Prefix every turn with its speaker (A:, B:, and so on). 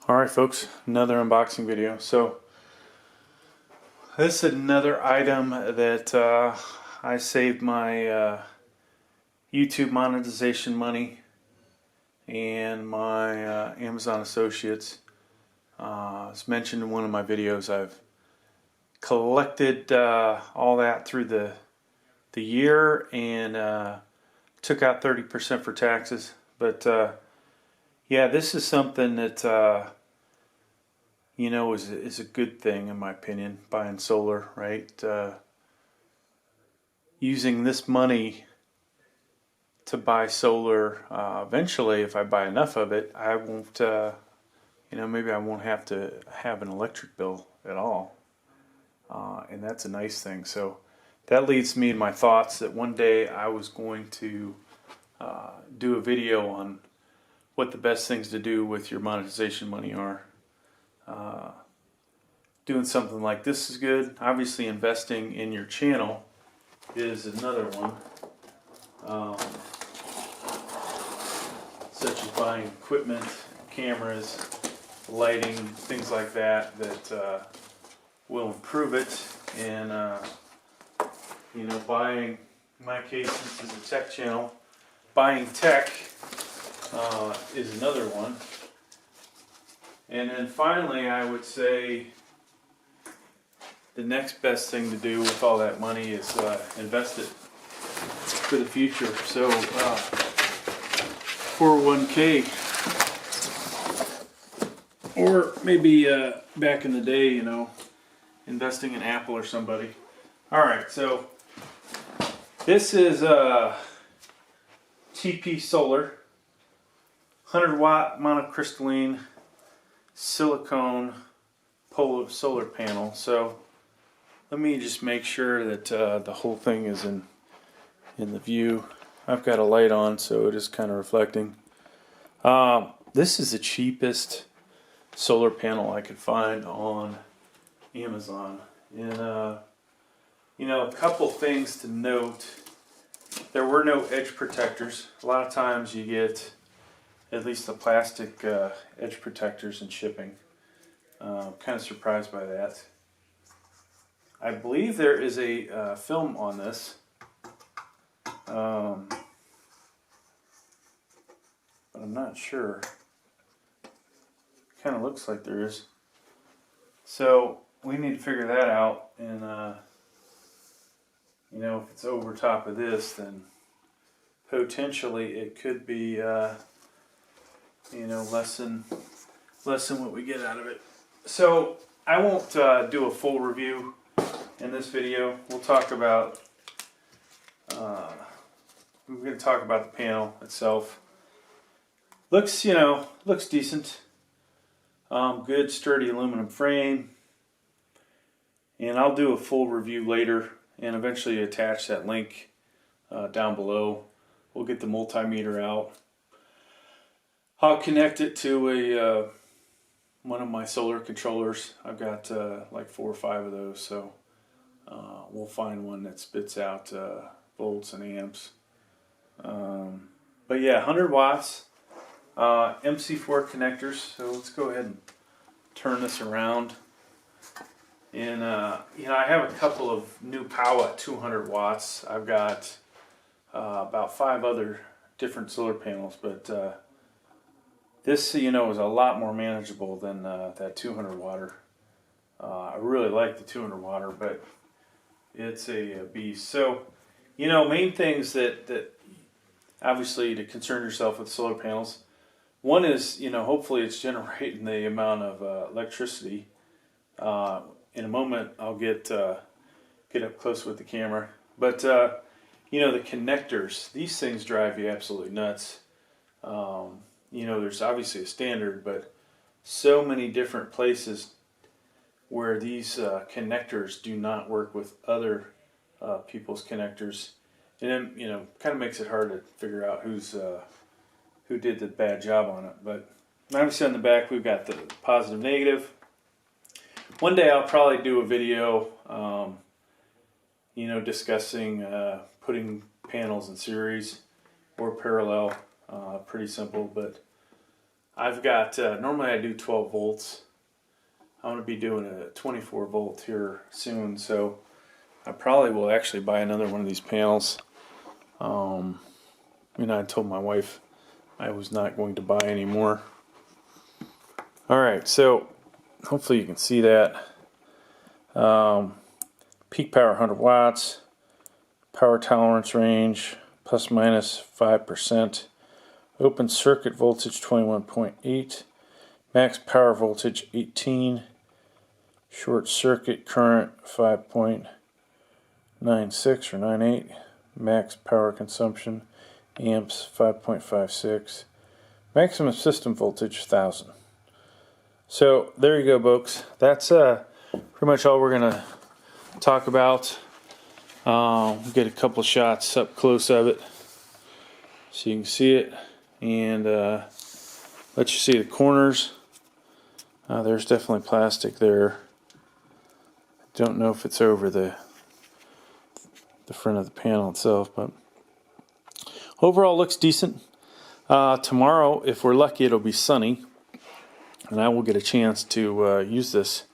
A: Alright folks, another unboxing video. So this is another item that I saved my YouTube monetization money and my Amazon associates. As mentioned in one of my videos, I've collected all that through the year and took out 30% for taxes. But yeah, this is something that is a good thing in my opinion, buying solar, right? Using this money to buy solar, eventually if I buy enough of it, I won't, maybe I won't have to have an electric bill at all. And that's a nice thing. So that leads me in my thoughts that one day I was going to do a video on what the best things to do with your monetization money are. Doing something like this is good. Obviously investing in your channel is another one. Such as buying equipment, cameras, lighting, things like that that will improve it. And buying, in my case, this is a tech channel, buying tech is another one. And then finally, I would say the next best thing to do with all that money is invest it for the future. So 401k, or maybe back in the day, investing in Apple or somebody. All right, so this is TP Solar, 100-watt monocrystalline silicone solar panel. So let me just make sure that the whole thing is in the view. I've got a light on, so it is kind of reflecting. This is the cheapest solar panel I could find on Amazon. And a couple things to note. There were no edge protectors. A lot of times you get at least the plastic edge protectors in shipping. I'm kind of surprised by that. I believe there is a film on this. But I'm not sure. Kind of looks like there is. So we need to figure that out. And if it's over top of this, then potentially it could be less than what we get out of it. So I won't do a full review in this video. We'll talk about we're going to talk about the panel itself. Looks decent. Good sturdy aluminum frame. And I'll do a full review later and eventually attach that link down below. We'll get the multimeter out. I'll connect it to a one of my solar controllers. I've got like 4 or 5 of those, so we'll find one that spits out volts and amps. But yeah, 100 watts, MC4 connectors. So let's go ahead and turn this around. And I have a couple of new power 200 watts. I've got about 5 other different solar panels, but this, is a lot more manageable than that 200 watter. I really like the 200 watter, but it's a beast. So, main things that obviously to concern yourself with solar panels. One is, hopefully it's generating the amount of electricity. In a moment, I'll get up close with the camera. But, the connectors, these things drive you absolutely nuts. There's obviously a standard, but so many different places where these connectors do not work with other people's connectors. And then, kind of makes it hard to figure out who did the bad job on it. But obviously on the back, we've got the positive, negative. One day I'll probably do a video, discussing putting panels in series or parallel. Pretty simple, but I've got, normally I do 12 volts. I'm going to be doing a 24 volt here soon, so I probably will actually buy another one of these panels. I told my wife I was not going to buy any more. Alright, so hopefully you can see that. Peak power 100 watts, power tolerance range plus minus 5%, open circuit voltage 21.8, max power voltage 18, short circuit current 5.96 or 98, max power consumption amps 5.56, maximum system voltage 1000. So there you go, folks. That's pretty much all we're gonna talk about. Get a couple shots up close of it so you can see it, and let you see the corners. There's definitely plastic there. Don't know if it's over the front of the panel itself, but overall looks decent. Tomorrow, if we're lucky, it'll be sunny, and I will get a chance to use this